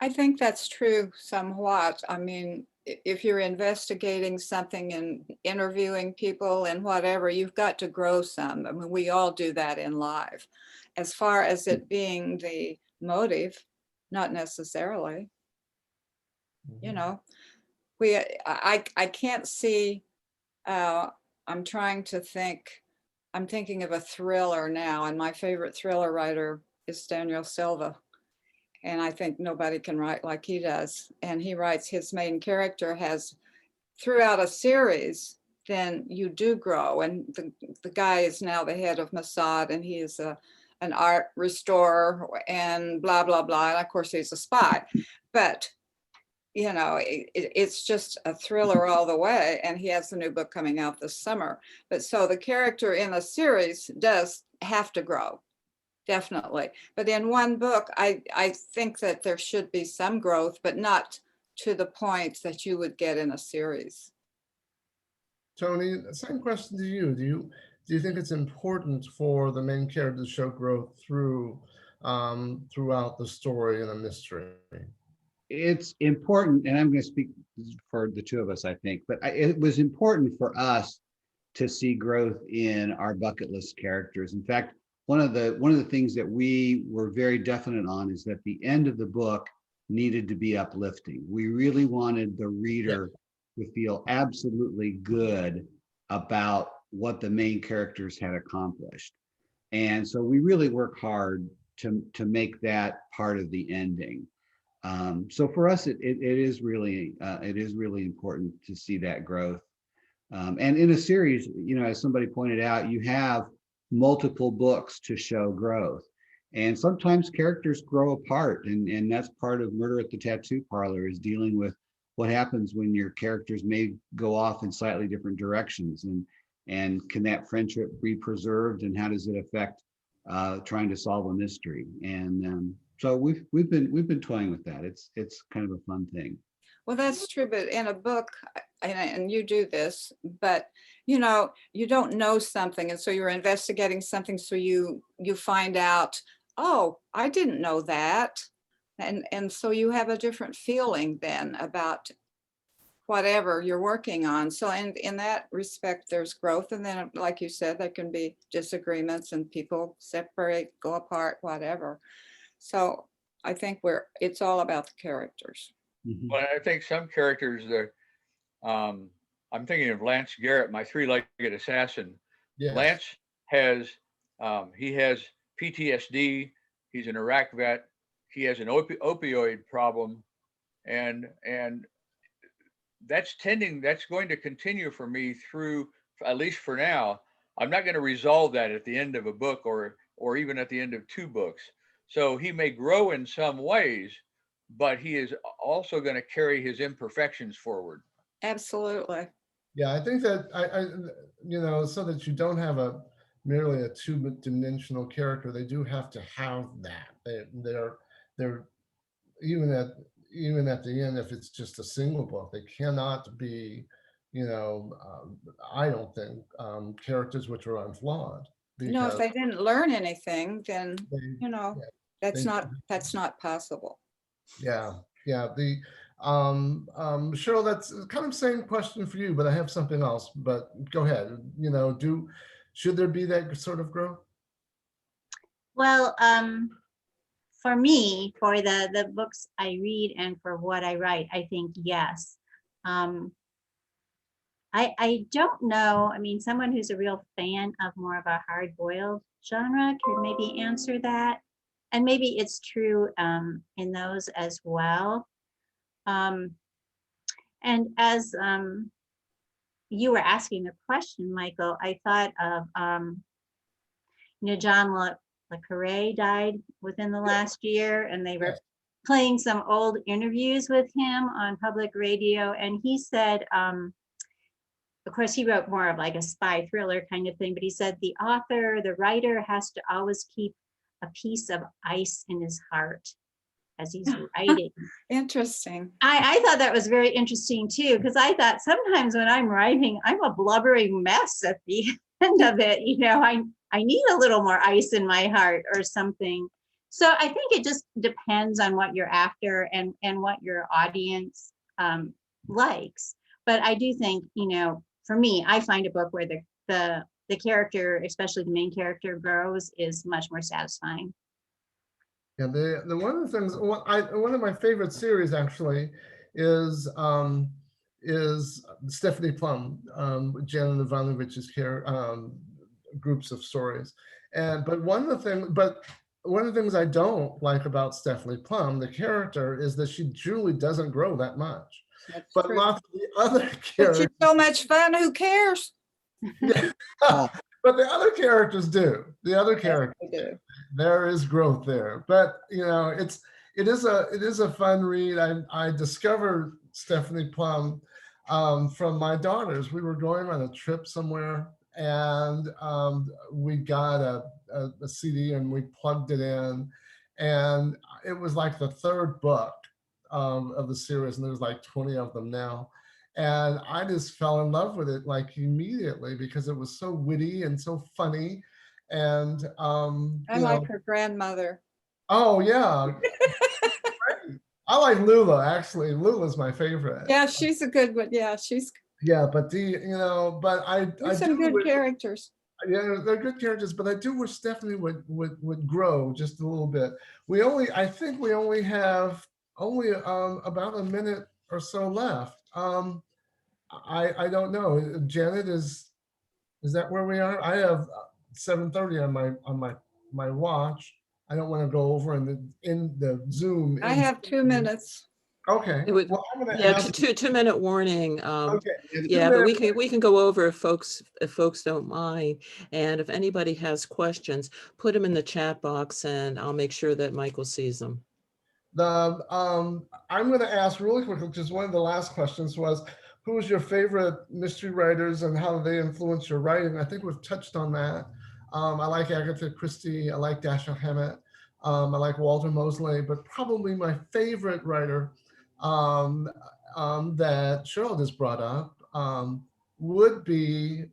I think that's true somewhat. I mean, if you're investigating something and interviewing people and whatever, you've got to grow some. I mean, we all do that in life. As far as it being the motive, not necessarily. You know, I can't see, I'm trying to think, I'm thinking of a thriller now, and my favorite thriller writer is Daniel Silva. And I think nobody can write like he does. And he writes, his main character has, throughout a series, then you do grow. And the guy is now the head of Mossad, and he is an art restorer and blah, blah, blah. And of course, he's a spy. But, you know, it's just a thriller all the way. And he has a new book coming out this summer. But so the character in a series does have to grow. Definitely. But in one book, I think that there should be some growth, but not to the point that you would get in a series. Tony, same question to you. Do you think it's important for the main character to show growth throughout the story in a mystery? It's important, and I'm going to speak for the two of us, I think, but it was important for us to see growth in our bucket list characters. In fact, one of the things that we were very definite on is that the end of the book needed to be uplifting. We really wanted the reader to feel absolutely good about what the main characters had accomplished. And so we really work hard to make that part of the ending. So for us, it is really important to see that growth. And in a series, you know, as somebody pointed out, you have multiple books to show growth. And sometimes characters grow apart, and that's part of Murder at the Tattoo Parlor, is dealing with what happens when your characters may go off in slightly different directions, and can that friendship be preserved, and how does it affect trying to solve a mystery? And so we've been toying with that. It's kind of a fun thing. Well, that's true, but in a book, and you do this, but you know, you don't know something, and so you're investigating something, so you find out, oh, I didn't know that, and so you have a different feeling then about whatever you're working on. So in that respect, there's growth, and then, like you said, there can be disagreements, and people separate, go apart, whatever. So I think it's all about the characters. Mhm. Well, I think some characters I'm thinking of Lance Garrett, my three-legged assassin. Yes. Lance has PTSD. He's an Iraq vet. He has an opioid problem, and that's going to continue for me through, at least for now. I'm not going to resolve that at the end of a book, or even at the end of two books. So he may grow in some ways, but he is also going to carry his imperfections forward. Absolutely. Yeah, I think that you know, so that you don't have merely a two-dimensional character, they do have to have that. They're even at the end, if it's just a single book, they cannot be, you know, I don't think, characters which are unflawed. No, if they didn't learn anything, then you know, yeah, that's they- not possible. Yeah, yeah. Cheryl, that's kind of same question for you, but I have something else. But go ahead. You know, should there be that sort of growth? Well, for me, for the books I read and for what I write, I think yes. I don't know. I mean, someone who's a real fan of more of a hard-boiled genre could maybe answer that. And maybe it's true in those as well. And as you were asking the question, Michael, I thought of, you know, John Le Carre died within the last year, and they were Yes. playing some old interviews with him on public radio. And he said, of course, he wrote more of like a spy thriller kind of thing, but he said the writer has to always keep a piece of ice in his heart. as he's writing. Interesting. I thought that was very interesting too, because I thought sometimes when I'm writing, I'm a blubbering mess at the end of it. You know, I need a little more ice in my heart or something. So I think it just depends on what you're after and what your audience likes. But I do think, you know, for me, I find a book where the character, especially the main character, grows is much more satisfying. Yeah, the one of the things, one of my favorite series actually is Stephanie Plum, Janet Ivanovich's groups of stories. But one of the things I don't like about Stephanie Plum, the character, is that she truly doesn't grow that much. That's But true. lots of the other But characters, she's so much fun. Who cares? but the other characters do. The other characters. I do. There is growth there, but you know, it is a fun read. I discovered Stephanie Plum from my daughters. We were going on a trip somewhere, and we got a CD and we plugged it in, and it was like the third book of the series, and there's like 20 of them now. And I just fell in love with it like immediately because it was so witty and so funny. And I like her grandmother. oh yeah, I like Lula actually. Lula's my favorite. Yeah, she's a good one. Yeah, Yeah, but I there's some do good wish, characters. yeah, they're good characters, but I do wish Stephanie would grow just a little bit. I think we only have about a minute or so left. I don't know. Janet, is that where we are? I have 7:30 on my watch. I don't want to go over in the Zoom. I have 2 minutes. Okay. It would- Well, I'm gonna Yeah, ask. 2 minute warning. Okay. Yeah, but we can go over if folks don't mind. And if anybody has questions, put them in the chat box and I'll make sure that Michael sees them. I'm going to ask really quickly, because one of the last questions was, who is your favorite mystery writers and how do they influence your writing? I think we've touched on that. I like Agatha Christie. I like Dashiell Hammett. I like Walter Mosley, but probably my favorite writer that Cheryl just brought up would be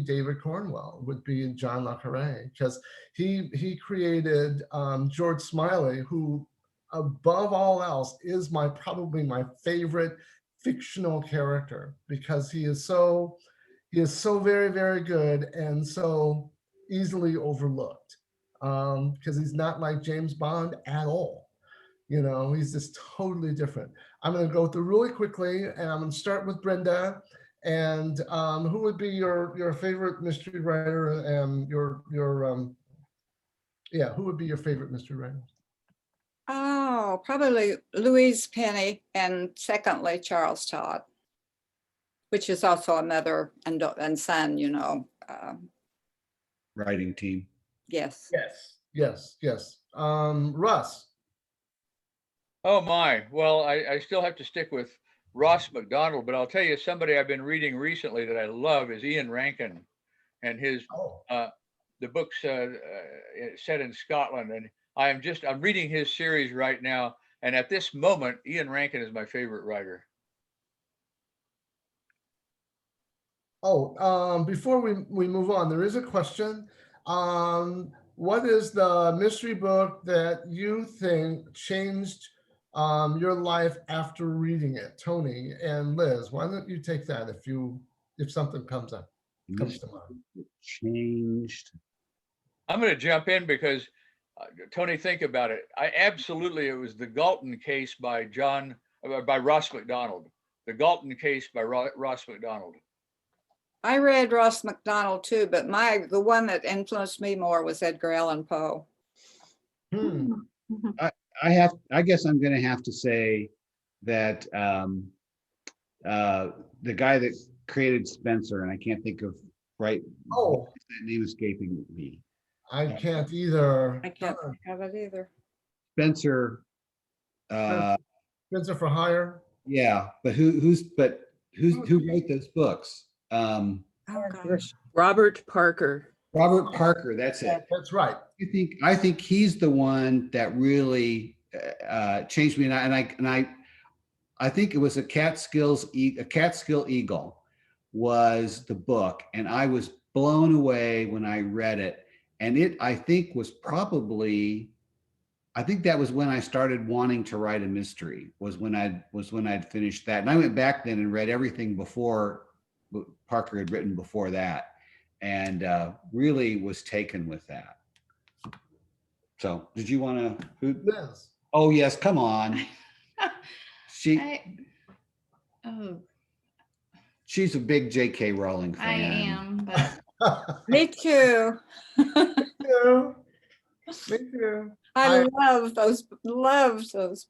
David Cornwell, would be John le Carré, because he created George Smiley, who above all else is probably my favorite fictional character, because he is so very, very good and so easily overlooked, because he's not like James Bond at all. You know, he's just totally different. I'm going to go through really quickly, and I'm going to start with Brenda. And who would be your favorite mystery writer, and who would be your favorite mystery writer? Oh, probably Louise Penny, and secondly, Charles Todd, which is also a mother and son, you know. Writing team. Yes. Yes. Russ. Oh my, well, I still have to stick with Ross McDonald, but I'll tell you, somebody I've been reading recently that I love is Ian Rankin, and his the book's set in Scotland, and I'm reading his series right now, and at this moment, Ian Rankin is my favorite writer. Before we move on, there is a question. What is the mystery book that you think changed your life after reading it? Tony and Liz, why don't you take that if something comes to mind? Changed. I'm going to jump in because Tony, think about it. It was the Galton case by Ross McDonald. The Galton case by Ross McDonald. I read Ross McDonald too, but the one that influenced me more was Edgar Allan Poe. I guess I'm going to have to say that the guy that created Spencer, and I can't think of that name escaping me. I can't either. I can't think of it either. Spencer. Spencer for Hire. Yeah, but who wrote those books? Oh gosh. Robert Parker. Robert Parker. That's it. That's right. I think he's the one that really changed me. I think it was a Catskill Eagle was the book, and I was blown away when I read it. And I think that was when I started wanting to write a mystery, was when I'd finished that. And I went back then and read everything before Parker had written before that, and really was taken with that. So did you want to? Yes. Oh yes, come on. Oh, She's a big J.K. Rowling fan. I am, but Me too. Yeah, me too. I love those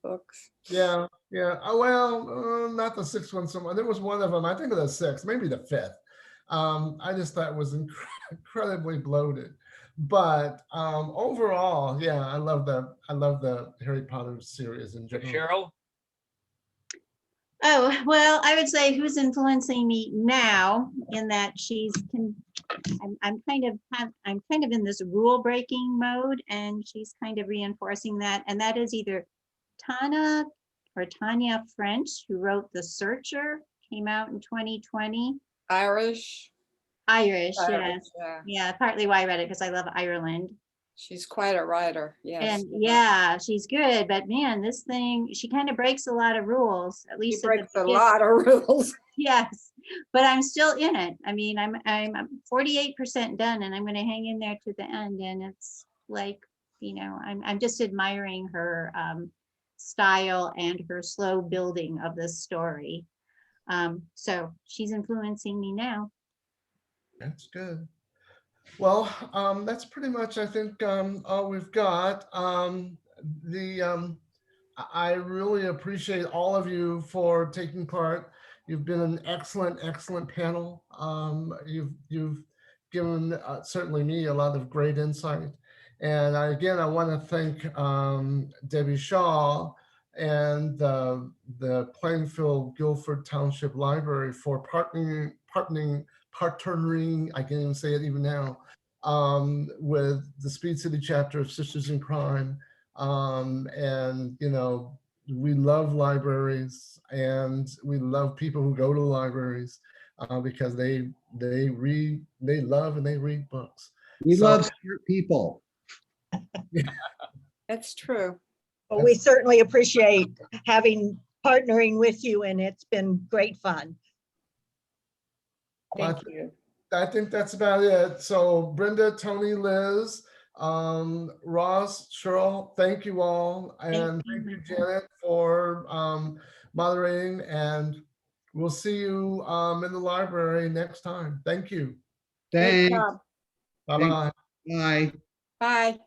books. Yeah, yeah. Oh, well, not the sixth one so much. There was one of them, I think of the sixth, maybe the fifth. I just thought it was incredibly bloated. But overall, yeah, I love the Harry Potter series in general. Cheryl? Oh, well, I would say who's influencing me now in that I'm kind of in this rule breaking mode, and she's kind of reinforcing that. And that is either Tanya French, who wrote The Searcher, came out in 2020. Irish. Irish, yes. Yeah. Yeah, partly why I read it, because I love Ireland. She's quite a writer. Yes. And yeah, she's good, but man, this thing, she kind of breaks a lot of rules, at She least at the breaks a beginning. lot of rules. Yes, but I'm still in it. I mean, I'm 48% done, and I'm going to hang in there to the end. And it's like, I'm just admiring her style and her slow building of this story. So she's influencing me now. That's good. Well, that's pretty much, I think, all we've got. I really appreciate all of you for taking part. You've been an excellent panel. You've given certainly me a lot of great insight. And again, I want to thank Debbie Shaw and the Plainfield Guilford Township Library for partnering, I can't even say it even now, with the Speed City chapter of Sisters in Crime. And we love libraries, and we love people who go to libraries because they love and they read books. We So- love smart people. That's true. Well, we certainly appreciate partnering with you, and it's been great fun. I Thank you. I think that's about it. So Brenda, Tony, Liz, Ross, Cheryl, thank you all. And thank you, Janet, for moderating. And we'll see you in the library next time. Thank you. Good Thanks. job. Bye-bye. Bye. Bye.